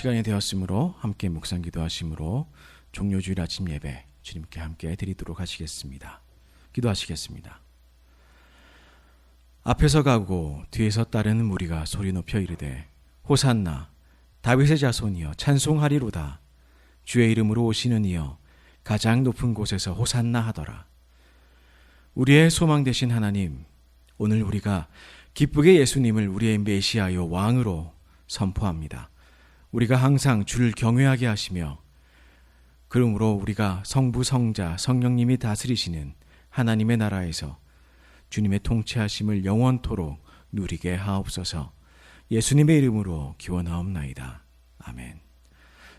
시간이 되었으므로 함께 묵상 기도하심으로 종료주일 아침 예배 주님께 함께 드리도록 하시겠습니다. 기도하시겠습니다. 앞에서 가고 뒤에서 따르는 무리가 소리 높여 이르되 호산나 다윗의 자손이여 찬송하리로다. 주의 이름으로 오시는 이여 가장 높은 곳에서 호산나 하더라. 우리의 소망 되신 하나님, 오늘 우리가 기쁘게 예수님을 우리의 메시아요 왕으로 선포합니다. 우리가 항상 주를 경외하게 하시며 그러므로 우리가 성부, 성자, 성령님이 다스리시는 하나님의 나라에서 주님의 통치하심을 영원토록 누리게 하옵소서. 예수님의 이름으로 기원하옵나이다. 아멘.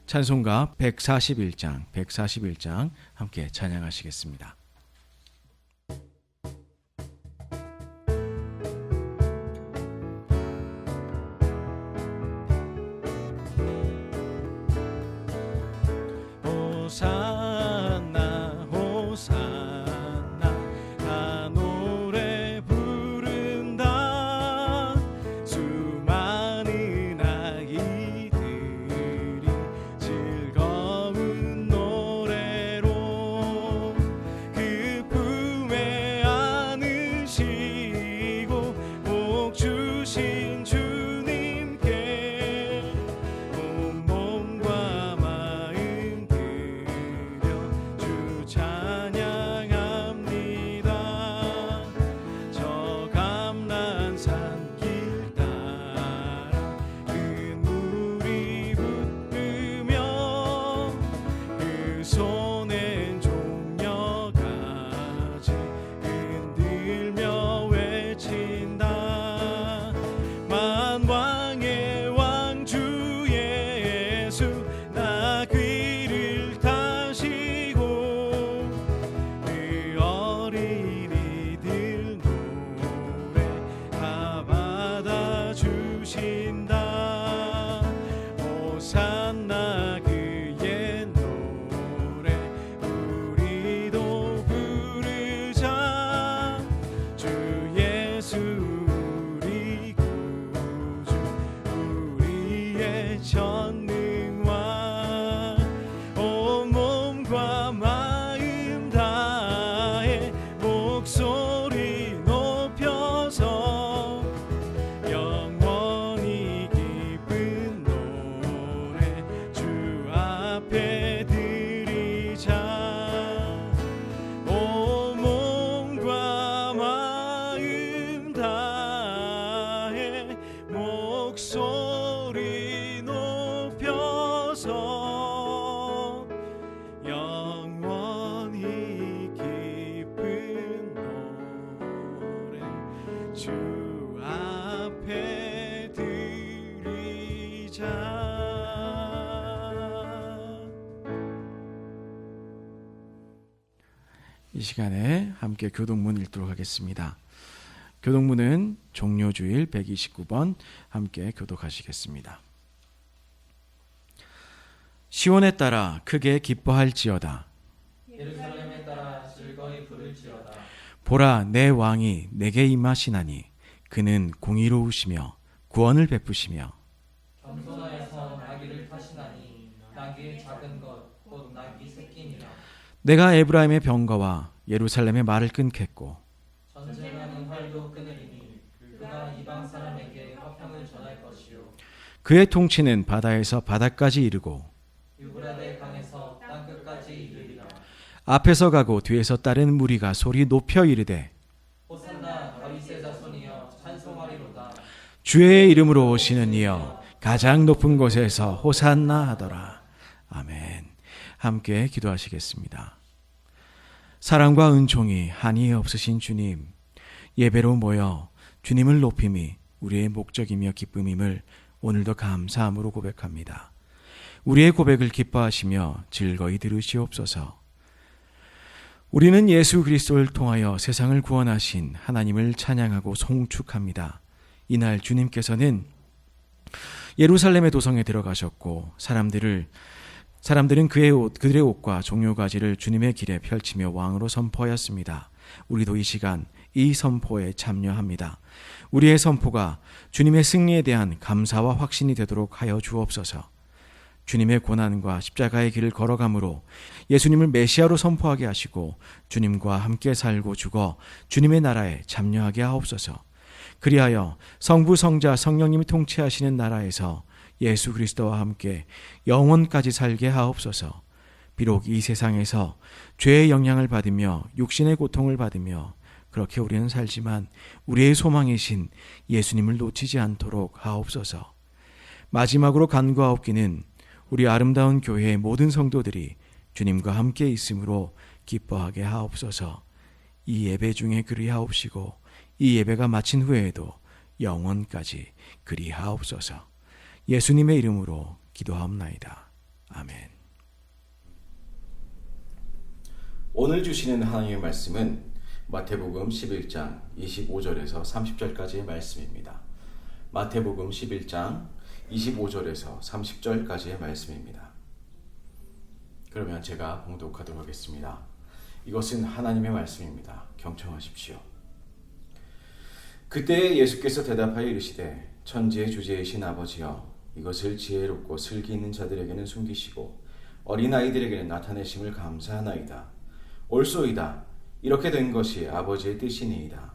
찬송가 141장 함께 찬양하시겠습니다. 호산나 호산나 나 노래 부른다. 수많은 아이들이 즐거운 노래로 그 품에 안으시고 복 주신 주님께 온몸과 마음 주 찬양합니다. 저 감난산 길 따라 큰 물이 붙으며 그 손엔 종려가지 흔들며 외친다. 만왕의 왕 주 예수 나 귀를 타시고 그 어린이들 노래 다 받아주신다. 호산나 그의 노래 우리도 부르자. 주 예수 우리 구주 우리의 전능왕 온 몸과 마음 다해 목소리 높여서 영원히 기쁜 노래 주 앞에 드리자. 온 몸과 마음 다해 목소리 높여서 영원히 기쁜 노래 주 앞에 드리자. 이 시간에 함께 교동문 읽도록 하겠습니다. 교동문은 종료주일 129번 함께 교독하시겠습니다. 시온에 따라 크게 기뻐할지어다. 예루살렘에 따라 즐거이 부를지어다. 보라, 내 왕이 내게 임하시나니 그는 공의로우시며 구원을 베푸시며 겸손하여서 나귀를 타시나니 나귀의 작은 것 곧 나귀 새끼니라. 내가 에브라임의 병거와 예루살렘의 말을 끊겠고 전쟁하는 활도 끊으리니 그가 이방 사람에게 화평을 전할 것이요 그의 통치는 바다에서 바다까지 이르고 유브라데 강에서 땅끝까지 이르리라. 앞에서 가고 뒤에서 따르는 무리가 소리 높여 이르되 호산나 다윗의 자손이여 찬송하리로다. 주의 이름으로 오시는 이여 가장 높은 곳에서 호산나 하더라. 아멘. 함께 기도하시겠습니다. 사랑과 은총이 한이 없으신 주님, 예배로 모여 주님을 높임이 우리의 목적이며 기쁨임을 오늘도 감사함으로 고백합니다. 우리의 고백을 기뻐하시며 즐거이 들으시옵소서. 우리는 예수 그리스도를 통하여 세상을 구원하신 하나님을 찬양하고 송축합니다. 이날 주님께서는 예루살렘의 도성에 들어가셨고 사람들은 그들의 옷과 종려가지를 주님의 길에 펼치며 왕으로 선포하였습니다. 우리도 이 시간 이 선포에 참여합니다. 우리의 선포가 주님의 승리에 대한 감사와 확신이 되도록 하여 주옵소서. 주님의 고난과 십자가의 길을 걸어감으로 예수님을 메시아로 선포하게 하시고 주님과 함께 살고 죽어 주님의 나라에 참여하게 하옵소서. 그리하여 성부, 성자, 성령님이 통치하시는 나라에서 예수 그리스도와 함께 영원까지 살게 하옵소서. 비록 이 세상에서 죄의 영향을 받으며 육신의 고통을 받으며 그렇게 우리는 살지만 우리의 소망이신 예수님을 놓치지 않도록 하옵소서. 마지막으로 간구하옵기는 우리 아름다운 교회의 모든 성도들이 주님과 함께 있음으로 기뻐하게 하옵소서. 이 예배 중에 그리하옵시고 이 예배가 마친 후에도 영원까지 그리하옵소서. 예수님의 이름으로 기도하옵나이다. 아멘. 오늘 주시는 하나님의 말씀은 마태복음 11장 25절에서 30절까지의 말씀입니다. 마태복음 11장 25절에서 30절까지의 말씀입니다. 그러면 제가 봉독하도록 하겠습니다. 이것은 하나님의 말씀입니다. 경청하십시오. 그때 예수께서 대답하여 이르시되 천지의 주제이신 아버지여, 이것을 지혜롭고 슬기 있는 자들에게는 숨기시고 어린아이들에게는 나타내심을 감사하나이다. 옳소이다. 이렇게 된 것이 아버지의 뜻이니이다.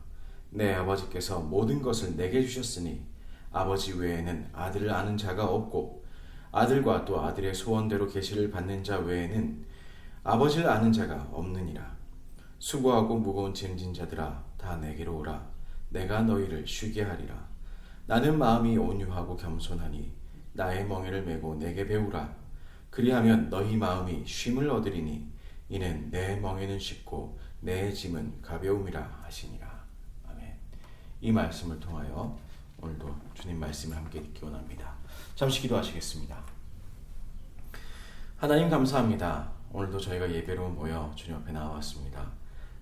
내 아버지께서 모든 것을 내게 주셨으니 아버지 외에는 아들을 아는 자가 없고 아들과 또 아들의 소원대로 계시를 받는 자 외에는 아버지를 아는 자가 없느니라. 수고하고 무거운 짐진 자들아, 다 내게로 오라. 내가 너희를 쉬게 하리라. 나는 마음이 온유하고 겸손하니 나의 멍에를 메고 내게 배우라. 그리하면 너희 마음이 쉼을 얻으리니 이는 내 멍에는 쉽고 내 짐은 가벼움이라 하시니라. 아멘. 이 말씀을 통하여 오늘도 주님 말씀을 함께 듣기 원합니다. 잠시 기도하시겠습니다. 하나님 감사합니다. 오늘도 저희가 예배로 모여 주님 앞에 나왔습니다.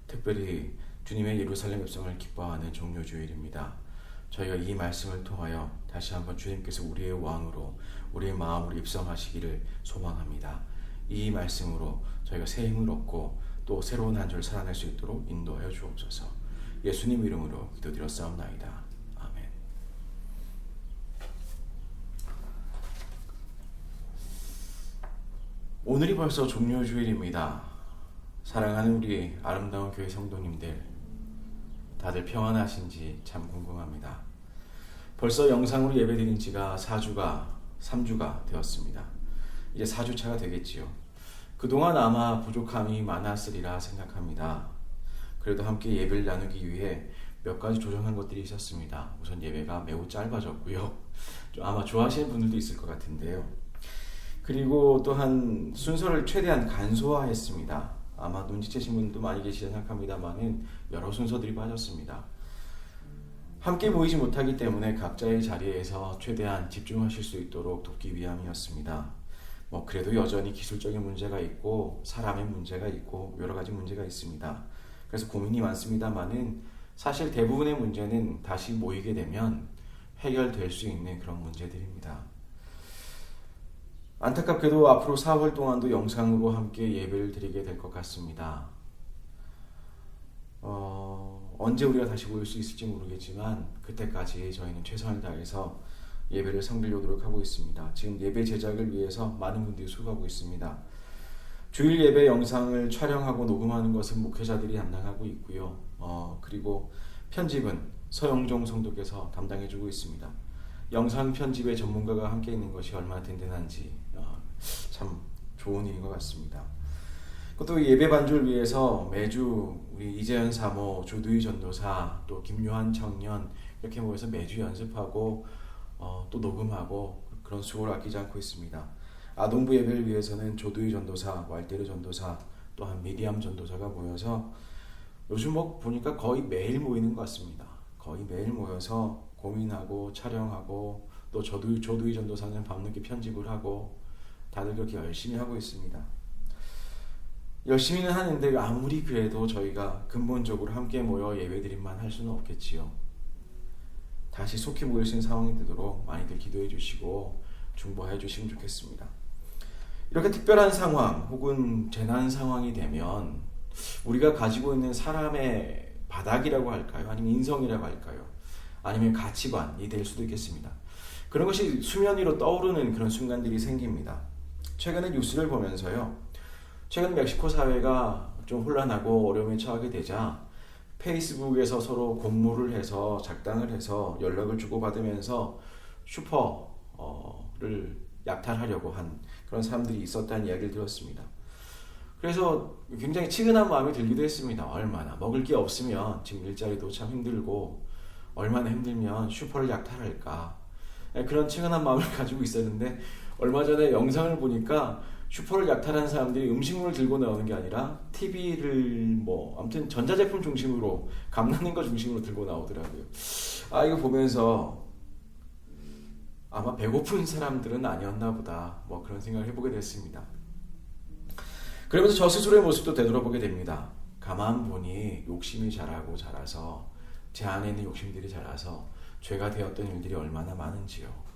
특별히 주님의 예루살렘 백성을 기뻐하는 종료주일입니다. 저희가 이 말씀을 통하여 다시 한번 주님께서 우리의 왕으로 우리의 마음으로 입성하시기를 소망합니다. 이 말씀으로 저희가 새 힘을 얻고 또 새로운 한 주를 살아낼 수 있도록 인도하여 주옵소서. 예수님 이름으로 기도드렸사옵나이다. 아멘. 오늘이 벌써 종료주일입니다. 사랑하는 우리 아름다운 교회 성도님들, 다들 평안하신지 참 궁금합니다. 벌써 영상으로 예배드린 지가 3주가 되었습니다. 이제 4주차가 되겠지요. 그동안 아마 부족함이 많았으리라 생각합니다. 그래도 함께 예배를 나누기 위해 몇 가지 조정한 것들이 있었습니다. 우선 예배가 매우 짧아졌고요. 아마 좋아하시는 분들도 있을 것 같은데요. 그리고 또한 순서를 최대한 간소화했습니다. 아마 눈치채신 분도 많이 계시지 생각합니다만은 여러 순서들이 빠졌습니다. 함께 모이지 못하기 때문에 각자의 자리에서 최대한 집중하실 수 있도록 돕기 위함이었습니다. 그래도 여전히 기술적인 문제가 있고 사람의 문제가 있고 여러 가지 문제가 있습니다. 그래서 고민이 많습니다만은 사실 대부분의 문제는 다시 모이게 되면 해결될 수 있는 그런 문제들입니다. 안타깝게도 앞으로 4월 동안도 영상으로 함께 예배를 드리게 될 것 같습니다. 언제 우리가 다시 모일 수 있을지 모르겠지만 그때까지 저희는 최선을 다해서 예배를 섬기려고 노력하고 있습니다. 지금 예배 제작을 위해서 많은 분들이 수고하고 있습니다. 주일 예배 영상을 촬영하고 녹음하는 것은 목회자들이 담당하고 있고요. 그리고 편집은 서영종 성도께서 담당해주고 있습니다. 영상 편집에 전문가가 함께 있는 것이 얼마나 든든한지 참 좋은 일인 것 같습니다. 또 예배 반주를 위해서 매주 우리 이재현 사모, 조두희 전도사, 또 김요한 청년 이렇게 모여서 매주 연습하고 또 녹음하고 그런 수고를 아끼지 않고 있습니다. 아동부 예배를 위해서는 조두희 전도사, 왈테르 전도사, 또한 미디암 전도사가 모여서 요즘 보니까 거의 매일 모이는 것 같습니다. 거의 매일 모여서 고민하고 촬영하고 또 조두희 전도사는 밤늦게 편집을 하고 다들 그렇게 열심히 하고 있습니다. 열심히는 하는데 아무리 그래도 저희가 근본적으로 함께 모여 예배드림만 할 수는 없겠지요. 다시 속히 모일 수 있는 상황이 되도록 많이들 기도해 주시고 중보해 주시면 좋겠습니다. 이렇게 특별한 상황 혹은 재난 상황이 되면 우리가 가지고 있는 사람의 바닥이라고 할까요? 아니면 인성이라고 할까요? 아니면 가치관이 될 수도 있겠습니다. 그런 것이 수면 위로 떠오르는 그런 순간들이 생깁니다. 최근에 뉴스를 보면서요. 최근 멕시코 사회가 좀 혼란하고 어려움에 처하게 되자 페이스북에서 서로 공모를 해서 작당을 해서 연락을 주고받으면서 슈퍼를 약탈하려고 한 그런 사람들이 있었다는 이야기를 들었습니다. 그래서 굉장히 치근한 마음이 들기도 했습니다. 얼마나 먹을 게 없으면 지금 일자리도 참 힘들고 얼마나 힘들면 슈퍼를 약탈할까, 그런 치근한 마음을 가지고 있었는데 얼마 전에 영상을 보니까 슈퍼를 약탈하는 사람들이 음식물을 들고 나오는 게 아니라 TV를 아무튼 전자제품 중심으로 감나는 거 중심으로 들고 나오더라고요. 이거 보면서 아마 배고픈 사람들은 아니었나 보다 그런 생각을 해보게 됐습니다. 그러면서 저 스스로의 모습도 되돌아보게 됩니다. 가만 보니 욕심이 자라서 제 안에 있는 욕심들이 자라서 죄가 되었던 일들이 얼마나 많은지요.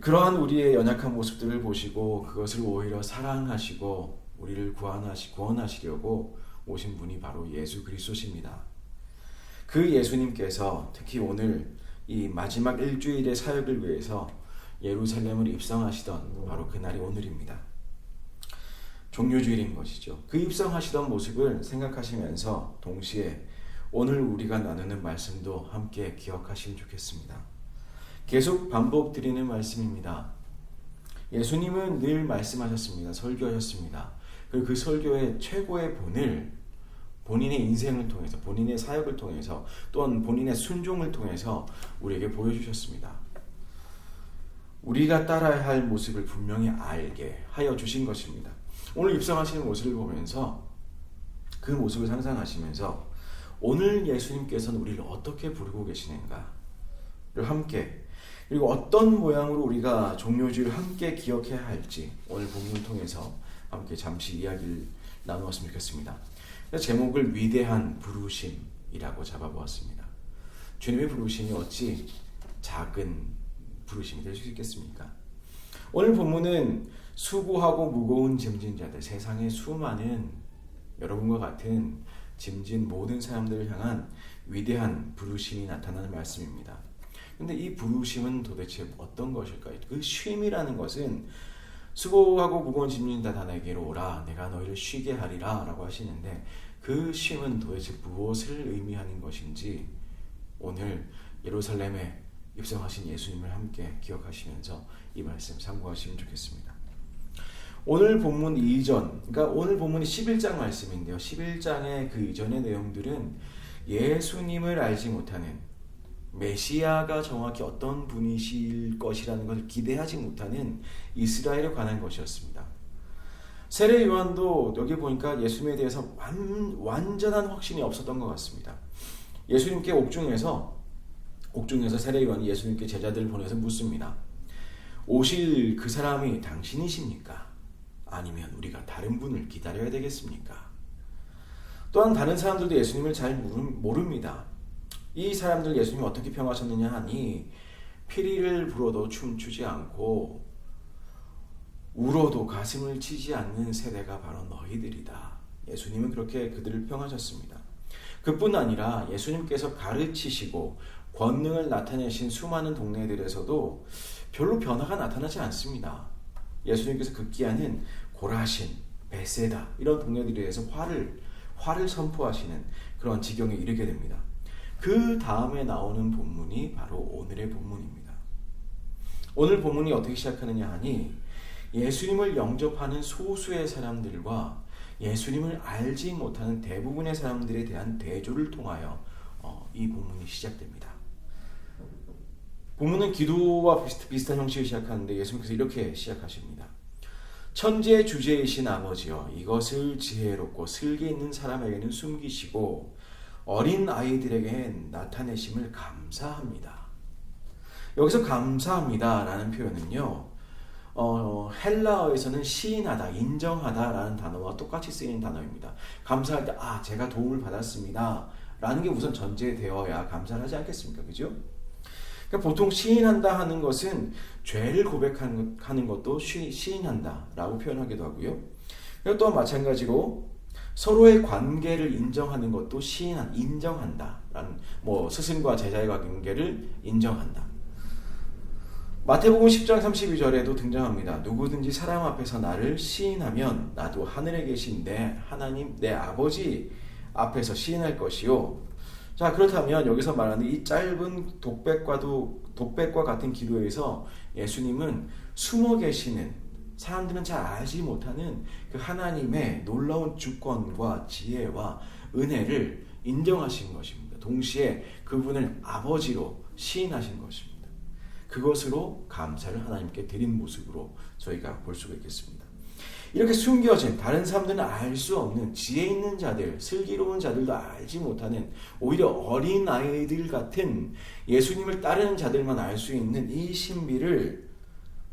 그러한 우리의 연약한 모습들을 보시고 그것을 오히려 사랑하시고 우리를 구원하시려고 오신 분이 바로 예수 그리스도십니다. 그 예수님께서 특히 오늘 이 마지막 일주일의 사역을 위해서 예루살렘을 입성하시던 바로 그날이 오늘입니다. 종료주일인 것이죠. 그 입성하시던 모습을 생각하시면서 동시에 오늘 우리가 나누는 말씀도 함께 기억하시면 좋겠습니다. 계속 반복드리는 말씀입니다. 예수님은 늘 말씀하셨습니다. 설교하셨습니다. 그리고 그 설교의 최고의 본을 본인의 인생을 통해서, 본인의 사역을 통해서, 또한 본인의 순종을 통해서 우리에게 보여주셨습니다. 우리가 따라야 할 모습을 분명히 알게 하여 주신 것입니다. 오늘 입성하시는 모습을 보면서 그 모습을 상상하시면서 오늘 예수님께서는 우리를 어떻게 부르고 계시는가를 함께, 그리고 어떤 모양으로 우리가 종료주의를 함께 기억해야 할지 오늘 본문을 통해서 함께 잠시 이야기를 나누었으면 좋겠습니다. 제목을 위대한 부르심이라고 잡아보았습니다. 주님의 부르심이 어찌 작은 부르심이 될 수 있겠습니까? 오늘 본문은 수고하고 무거운 짐진 자들, 세상의 수많은 여러분과 같은 짐진 모든 사람들을 향한 위대한 부르심이 나타나는 말씀입니다. 근데 이 부르심은 도대체 어떤 것일까요? 그 쉼이라는 것은 수고하고 무거운 짐진 자 나에게로 오라, 내가 너희를 쉬게 하리라 라고 하시는데 그 쉼은 도대체 무엇을 의미하는 것인지 오늘 예루살렘에 입성하신 예수님을 함께 기억하시면서 이 말씀 참고하시면 좋겠습니다. 오늘 본문 이전, 그러니까 오늘 본문이 11장 말씀인데요. 11장의 그 이전의 내용들은 예수님을 알지 못하는, 메시아가 정확히 어떤 분이실 것이라는 것을 기대하지 못하는 이스라엘에 관한 것이었습니다. 세례 요한도 여기 보니까 예수님에 대해서 완전한 확신이 없었던 것 같습니다. 예수님께 옥중에서 세례 요한이 예수님께 제자들을 보내서 묻습니다. 오실 그 사람이 당신이십니까? 아니면 우리가 다른 분을 기다려야 되겠습니까? 또한 다른 사람들도 예수님을 잘 모릅니다. 이 사람들 예수님이 어떻게 평하셨느냐 하니 피리를 불어도 춤추지 않고 울어도 가슴을 치지 않는 세대가 바로 너희들이다. 예수님은 그렇게 그들을 평하셨습니다. 그뿐 아니라 예수님께서 가르치시고 권능을 나타내신 수많은 동네들에서도 별로 변화가 나타나지 않습니다. 예수님께서 급기야는 고라신, 베세다 이런 동네들에서 화를 선포하시는 그런 지경에 이르게 됩니다. 그 다음에 나오는 본문이 바로 오늘의 본문입니다. 오늘 본문이 어떻게 시작하느냐 하니 예수님을 영접하는 소수의 사람들과 예수님을 알지 못하는 대부분의 사람들에 대한 대조를 통하여 이 본문이 시작됩니다. 본문은 기도와 비슷한 형식을 시작하는데 예수님께서 이렇게 시작하십니다. 천지의 주제이신 아버지여, 이것을 지혜롭고 슬기 있는 사람에게는 숨기시고 어린 아이들에게 나타내심을 감사합니다. 여기서 감사합니다 라는 표현은요, 헬라어에서는 시인하다, 인정하다 라는 단어와 똑같이 쓰이는 단어입니다. 감사할 때 제가 도움을 받았습니다 라는 게 우선 전제되어야 감사를 하지 않겠습니까? 그죠? 그러니까 보통 시인한다 하는 것은 죄를 고백하는 것도 시인한다 라고 표현하기도 하고요. 또한 마찬가지로 서로의 관계를 인정하는 것도 인정한다 라는, 스승과 제자의 관계를 인정한다. 마태복음 10장 32절에도 등장합니다. 누구든지 사람 앞에서 나를 시인하면 나도 하늘에 계신 내 하나님 내 아버지 앞에서 시인할 것이요. 자, 그렇다면 여기서 말하는 이 짧은 독백과 같은 기도에서 예수님은 숨어 계시는 사람들은 잘 알지 못하는 그 하나님의 놀라운 주권과 지혜와 은혜를 인정하신 것입니다. 동시에 그분을 아버지로 시인하신 것입니다. 그것으로 감사를 하나님께 드린 모습으로 저희가 볼 수가 있겠습니다. 이렇게 숨겨진 다른 사람들은 알 수 없는 지혜 있는 자들, 슬기로운 자들도 알지 못하는 오히려 어린 아이들 같은 예수님을 따르는 자들만 알 수 있는 이 신비를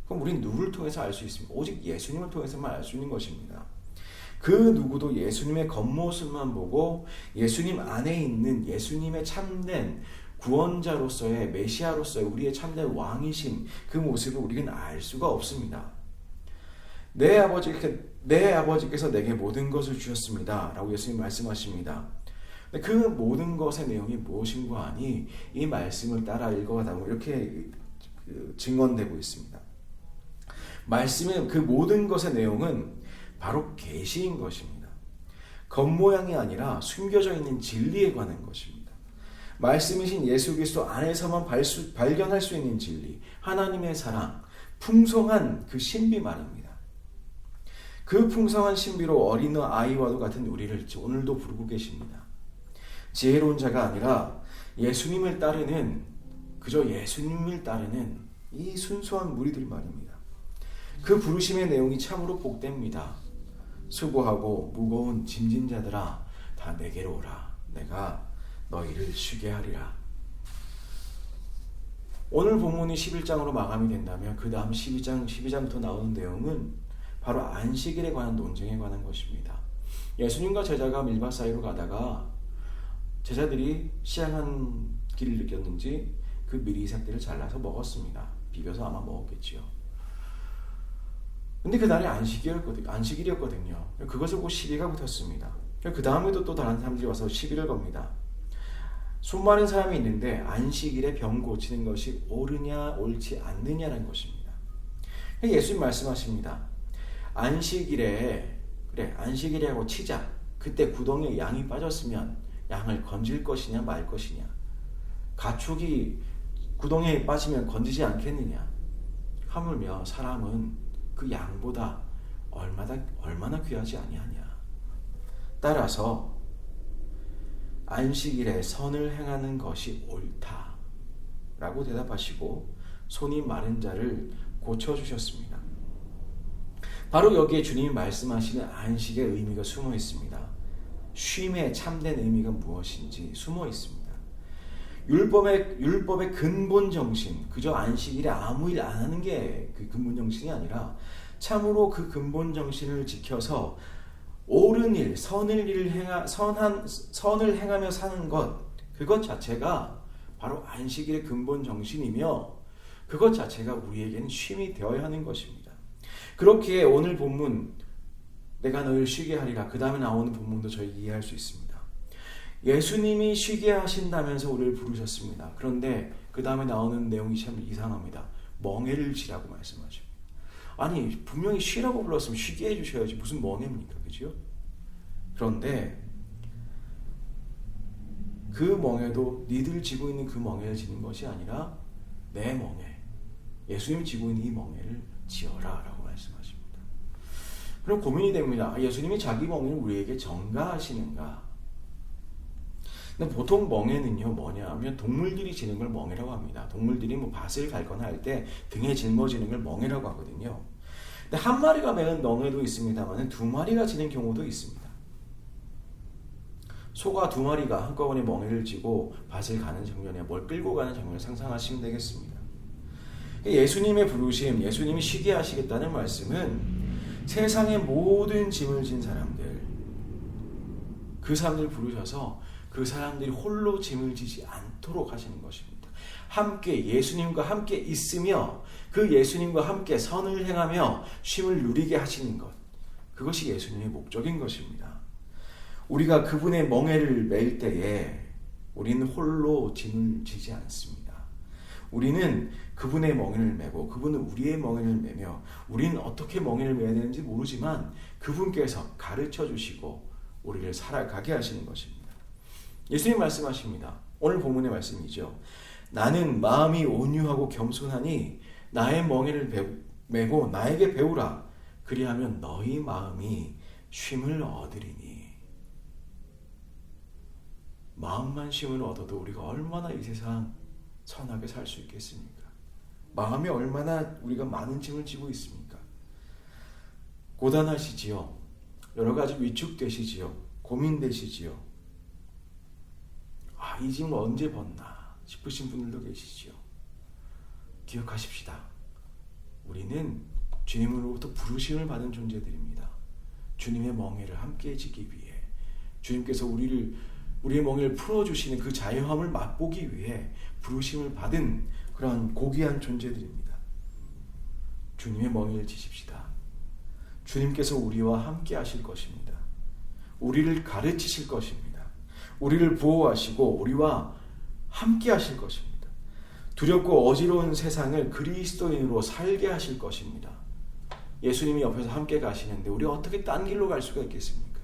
그럼 우린 누구를 통해서 알 수 있습니까? 오직 예수님을 통해서만 알 수 있는 것입니다. 그 누구도 예수님의 겉모습만 보고 예수님 안에 있는 예수님의 참된 구원자로서의 메시아로서의 우리의 참된 왕이신 그 모습을 우리는 알 수가 없습니다. 내 아버지께서 내게 모든 것을 주셨습니다 라고 예수님 말씀하십니다. 그 모든 것의 내용이 무엇인가 하니 이 말씀을 따라 읽어가다 보면 이렇게 증언되고 있습니다. 말씀의 그 모든 것의 내용은 바로 계시인 것입니다. 겉모양이 아니라 숨겨져 있는 진리에 관한 것입니다. 말씀이신 예수 그리스도 안에서만 발견할 수 있는 진리, 하나님의 사랑, 풍성한 그 신비 말입니다. 그 풍성한 신비로 어린 아이와도 같은 우리를 오늘도 부르고 계십니다. 지혜로운 자가 아니라 예수님을 따르는, 그저 예수님을 따르는 이 순수한 무리들 말입니다. 그 부르심의 내용이 참으로 복됩니다. 수고하고 무거운 짐진 자들아 다 내게로 오라. 내가 너희를 쉬게 하리라. 오늘 본문이 11장으로 마감이 된다면 그 다음 12장부터 나오는 내용은 바로 안식일에 관한 논쟁에 관한 것입니다. 예수님과 제자가 밀밭 사이로 가다가 제자들이 시향한 길을 느꼈는지 그 미리새끼를 잘라서 먹었습니다. 비벼서 아마 먹었겠지요. 근데 그날이 안식일이었거든요. 그것을 보고 시비가 붙었습니다. 그 다음에도 또 다른 사람들이 와서 시비를 겁니다. 수많은 사람이 있는데 안식일에 병 고치는 것이 옳으냐 옳지 않느냐라는 것입니다. 예수님 말씀하십니다. 안식일에 하고 치자. 그때 구덩이에 양이 빠졌으면 양을 건질 것이냐 말 것이냐. 가축이 구덩이에 빠지면 건지지 않겠느냐. 하물며 사람은 그 양보다 얼마나 귀하지 아니하냐. 따라서 안식일에 선을 행하는 것이 옳다라고 대답하시고 손이 마른 자를 고쳐주셨습니다. 바로 여기에 주님이 말씀하시는 안식의 의미가 숨어 있습니다. 쉼의 참된 의미가 무엇인지 숨어 있습니다. 율법의 근본 정신, 그저 안식일에 아무 일 안 하는 게 그 근본 정신이 아니라 참으로 그 근본 정신을 지켜서 옳은 일, 선을 행하며 사는 것, 그것 자체가 바로 안식일의 근본 정신이며 그것 자체가 우리에게는 쉼이 되어야 하는 것입니다. 그렇기에 오늘 본문 내가 너희를 쉬게 하리라, 그 다음에 나오는 본문도 저희 이해할 수 있습니다. 예수님이 쉬게 하신다면서 우리를 부르셨습니다. 그런데 그 다음에 나오는 내용이 참 이상합니다. 멍에를 지라고 말씀하십니다. 아니 분명히 쉬라고 불렀으면 쉬게 해주셔야지 무슨 멍에입니까? 그죠? 그런데 그 멍에도 니들 지고 있는 그 멍에를 지는 것이 아니라 내 멍에, 예수님이 지고 있는 이 멍에를 지어라 라고 말씀하십니다. 그럼 고민이 됩니다. 예수님이 자기 멍에를 우리에게 전가하시는가? 근데 보통 멍에는요 뭐냐 하면 동물들이 지는 걸 멍에라고 합니다. 동물들이 뭐 밭을 갈거나 할 때 등에 짊어지는 걸 멍에라고 하거든요. 근데 한 마리가 매는 멍에도 있습니다만 두 마리가 지는 경우도 있습니다. 소가 두 마리가 한꺼번에 멍에를 지고 밭을 가는 장면에 뭘 끌고 가는 장면을 상상하시면 되겠습니다. 예수님의 부르심, 예수님이 쉬게 하시겠다는 말씀은 세상의 모든 짐을 진 사람들, 그 사람들을 부르셔서 그 사람들이 홀로 짐을 지지 않도록 하시는 것입니다. 함께 예수님과 함께 있으며 그 예수님과 함께 선을 행하며 쉼을 누리게 하시는 것, 그것이 예수님의 목적인 것입니다. 우리가 그분의 멍에를 맬 때에 우리는 홀로 짐을 지지 않습니다. 우리는 그분의 멍에를 메고 그분은 우리의 멍에를 메며 우리는 어떻게 멍에를 메야 되는지 모르지만 그분께서 가르쳐 주시고 우리를 살아가게 하시는 것입니다. 예수님 말씀하십니다. 오늘 본문의 말씀이죠. 나는 마음이 온유하고 겸손하니 나의 멍에를 메고 나에게 배우라. 그리하면 너희 마음이 쉼을 얻으리니. 마음만 쉼을 얻어도 우리가 얼마나 이 세상 선하게 살 수 있겠습니까? 마음이 얼마나 우리가 많은 짐을 지고 있습니까? 고단하시지요. 여러 가지 위축되시지요. 고민되시지요. 이 짐을 언제 벗나 싶으신 분들도 계시지요. 기억하십시다. 우리는 주님으로부터 부르심을 받은 존재들입니다. 주님의 멍에를 함께 지기 위해 주님께서 우리의 멍에를 풀어주시는 그 자유함을 맛보기 위해 부르심을 받은 그런 고귀한 존재들입니다. 주님의 멍에를 지십시다. 주님께서 우리와 함께 하실 것입니다. 우리를 가르치실 것입니다. 우리를 보호하시고 우리와 함께 하실 것입니다. 두렵고 어지러운 세상을 그리스도인으로 살게 하실 것입니다. 예수님이 옆에서 함께 가시는데 우리가 어떻게 딴 길로 갈 수가 있겠습니까?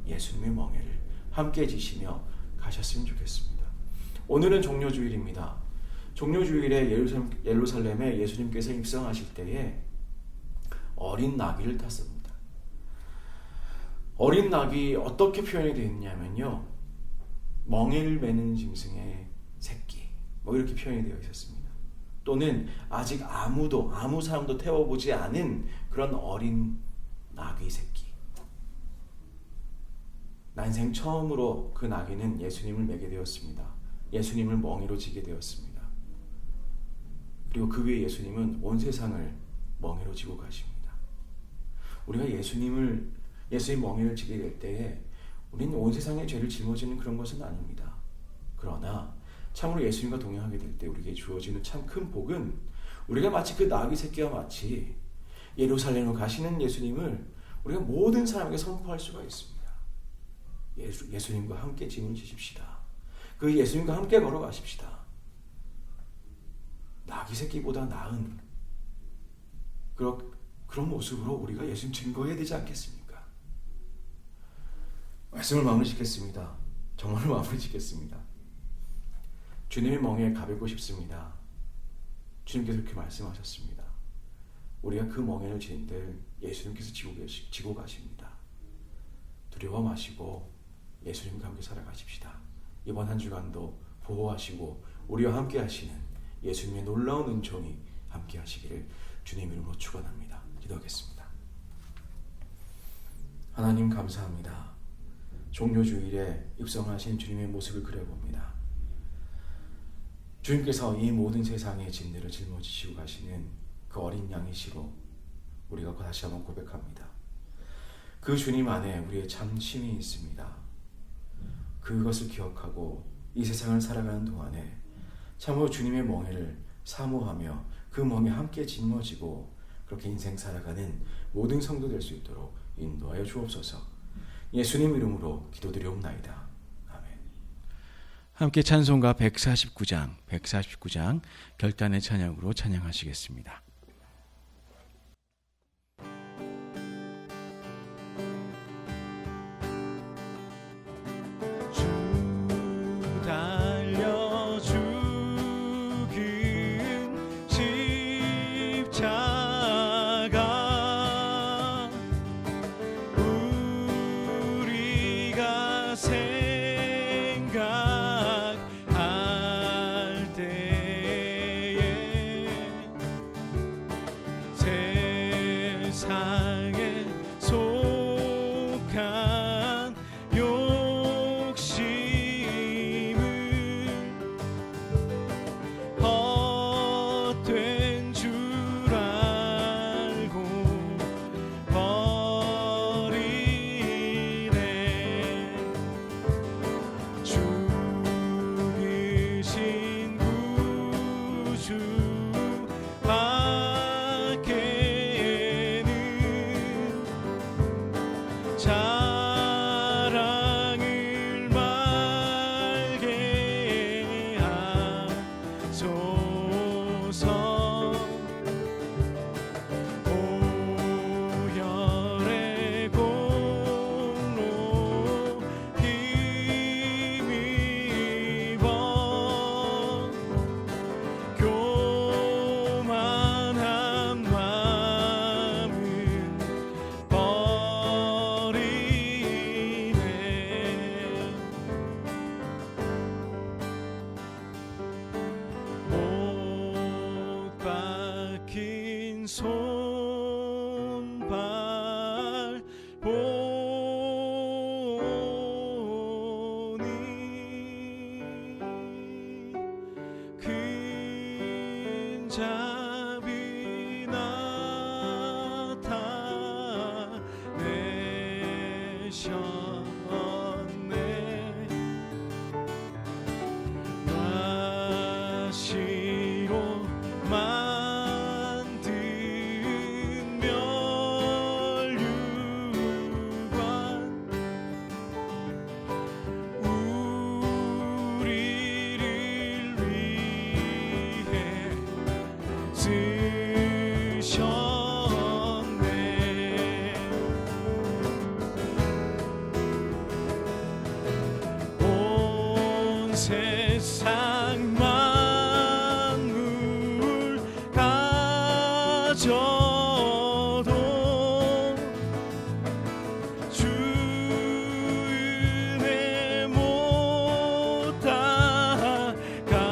예수님의 멍에를 함께 지시며 가셨으면 좋겠습니다. 오늘은 종료주일입니다. 종료주일에 예루살렘에 예수님께서 입성하실 때에 어린 나귀를 탔습니다. 어린 낙이 어떻게 표현이 되어 있냐면요, 멍에를 매는 짐승의 새끼, 이렇게 표현이 되어 있었습니다. 또는 아직 아무 사람도 태워보지 않은 그런 어린 나귀 새끼. 난생 처음으로 그 나귀는 예수님을 매게 되었습니다. 예수님을 멍에로 지게 되었습니다. 그리고 그 위에 예수님은 온 세상을 멍에로 지고 가십니다. 우리가 예수님 멍에를 지게 될 때에 우리는 온 세상의 죄를 짊어지는 그런 것은 아닙니다. 그러나 참으로 예수님과 동행하게 될 때 우리에게 주어지는 참 큰 복은 우리가 마치 그 나귀 새끼와 같이 예루살렘으로 가시는 예수님을 우리가 모든 사람에게 선포할 수가 있습니다. 예수님과 함께 짐을 지십시다. 그 예수님과 함께 걸어가십시다. 나귀 새끼보다 나은 그런 모습으로 우리가 예수님 증거해야 되지 않겠습니까? 말씀을 마무리 짓겠습니다. 정말로 마무리 짓겠습니다. 주님의 멍에에 가뵙고 싶습니다. 주님께서 그렇게 말씀하셨습니다. 우리가 그 멍에를 지는 때 예수님께서 지고 가십니다. 두려워 마시고 예수님과 함께 살아가십시다. 이번 한 주간도 보호하시고 우리와 함께 하시는 예수님의 놀라운 은총이 함께 하시기를 주님 이름으로 축원합니다. 기도하겠습니다. 하나님 감사합니다. 종료주일에 입성하신 주님의 모습을 그려봅니다. 주님께서 이 모든 세상의 짐들을 짊어지시고 가시는 그 어린 양이시로 우리가 다시 한번 고백합니다. 그 주님 안에 우리의 참 쉼이 있습니다. 그것을 기억하고 이 세상을 살아가는 동안에 참으로 주님의 멍에를 사모하며 그 멍에 함께 짊어지고 그렇게 인생 살아가는 모든 성도 될 수 있도록 인도하여 주옵소서. 예수님 이름으로 기도드리옵나이다. 아멘. 함께 찬송가 149장 결단의 찬양으로 찬양하시겠습니다. 잡이 나타내셨네. 가시로 만든 멸류관 우리를 위해 쓰셨네. 온 세상 만물 가져도 주 은혜 못 다 갚겠네.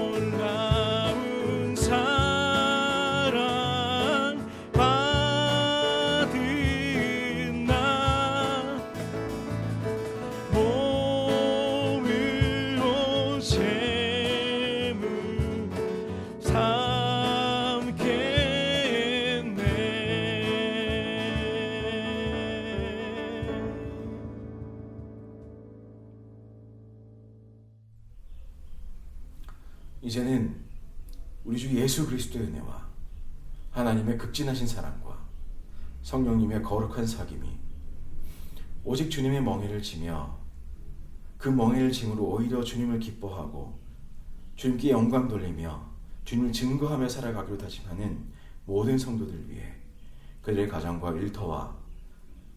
놀라운 사랑 받은 나 몸으로 재물 삼겠네. 이제는 우리 주 예수 그리스도의 은혜와 하나님의 극진하신 사랑과 성령님의 거룩한 사귐이 오직 주님의 멍에를 지며 그 멍에를 짐으로 오히려 주님을 기뻐하고 주님께 영광 돌리며 주님을 증거하며 살아가기로 다짐하는 모든 성도들 위해, 그들의 가정과 일터와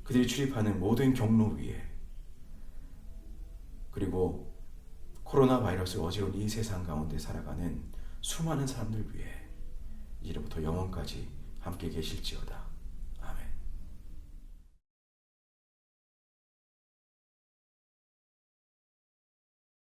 그들이 출입하는 모든 경로 위에, 그리고 코로나 바이러스 어지러운 이 세상 가운데 살아가는 수많은 사람들 위해 이제부터 영원까지 함께 계실지어다.